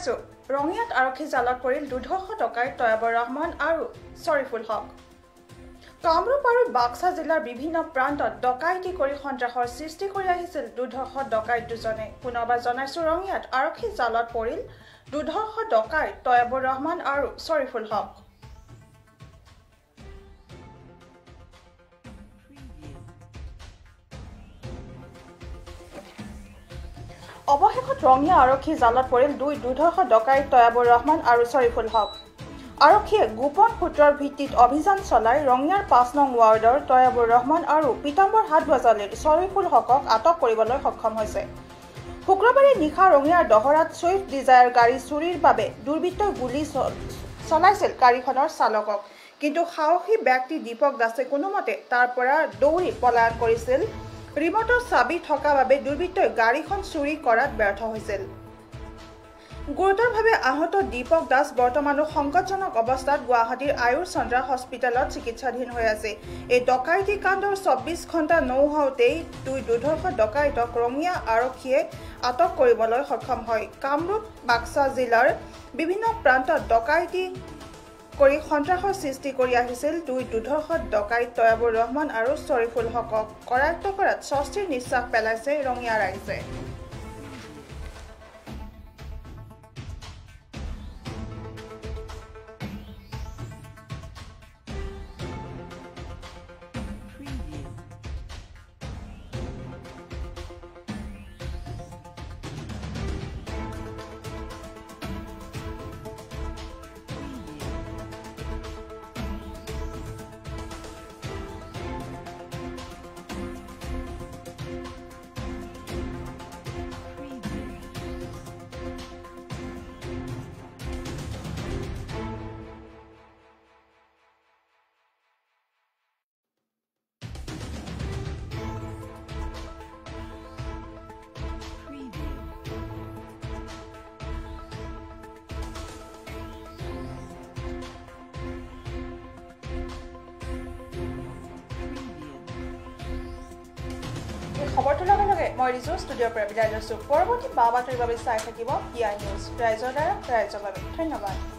পাইছো ৰঙিয়াত আৰক্ষী জালত পৰিল 200 টকাৰ তয়াবৰ ৰহমান আৰু শৰীফুল হক কামৰূপ আৰু বাক্সা জিলাৰ বিভিন্ন প্ৰান্তত ডকাইতি কৰি সন্ত্ৰাসৰ সৃষ্টি কৰি আহিছিল 200 ডকাইত দুজনে পুনৰবাৰ জনাইছো ৰঙিয়াত আৰক্ষী জালত পৰিল 200 ডকাইত তয়াবৰ ৰহমান আৰু শৰীফুল হক অৱশেষত ৰঙিয়া আৰক্ষী জালত পৰিল 200 ডকাইত তয়াবৰ ৰহমান আৰু শৰীফুল হক আৰক্ষীয়ে গোপন সূত্ৰৰ ভিত্তিত অভিযান চলাই ৰঙিয়াৰ 5 নং ৱাৰ্ডৰ তয়াবৰ ৰহমান আৰু পিতাম্বৰ হাট বজালিৰ শৰীফুল হকক আটক কৰিবলৈ সক্ষম হৈছে শুক্ৰবাৰে নিশা ৰঙিয়াৰ দহৰাত সুইফট ডিজায়াৰ গাড়ী চুৰিৰ বাবে দুৰ্বৃত্তই গুলী চলাইছিল গাড়ীখনৰ চালকক কিন্তু সাহসী ব্যক্তি দীপক দাসে কোনোমতে তাৰ পৰা দৌৰি পলায়ন কৰিছিল ৰিমটৰ চাবি থকা বাবে দুৰ্বৃত্তই গাড়ীখন চুৰি কৰাত ব্যৰ্থ হৈছিল গুৰুতৰভাৱে আহত দীপক দাস বৰ্তমানো সংকটজনক অৱস্থাত গুৱাহাটীৰ আয়ুৰ চন্দ্ৰা হস্পিটেলত চিকিৎসাধীন হৈ আছে এই ডকাইতি কাণ্ডৰ 24 ঘণ্টা নৌহাওতেই 200 ডকাইতক ৰঙিয়া আৰক্ষীয়ে আটক কৰিবলৈ সক্ষম হয় কামৰূপ বাক্সা জিলাৰ বিভিন্ন প্ৰান্তত ডকাইতি কৰি সন্ত্ৰাসৰ সৃষ্টি কৰি আহিছিল 200 ডকাইত তয়াবৰ ৰহমান আৰু শৰীফুল হকক কৰায়ত্ব কৰাত স্বস্তিৰ নিশ্বাস পেলাইছে ৰঙিয়া ৰাইজে খবৰটোৰ লগে লগে মই ৰিজু ষ্টুডিঅ'ৰ পৰা বিদায় লৈছো পৰৱৰ্তী বাতৰিৰ বাবে চাই থাকিব PI নিউজ ৰাইজৰ দ্বাৰা ৰাইজৰ বাবে ধন্যবাদ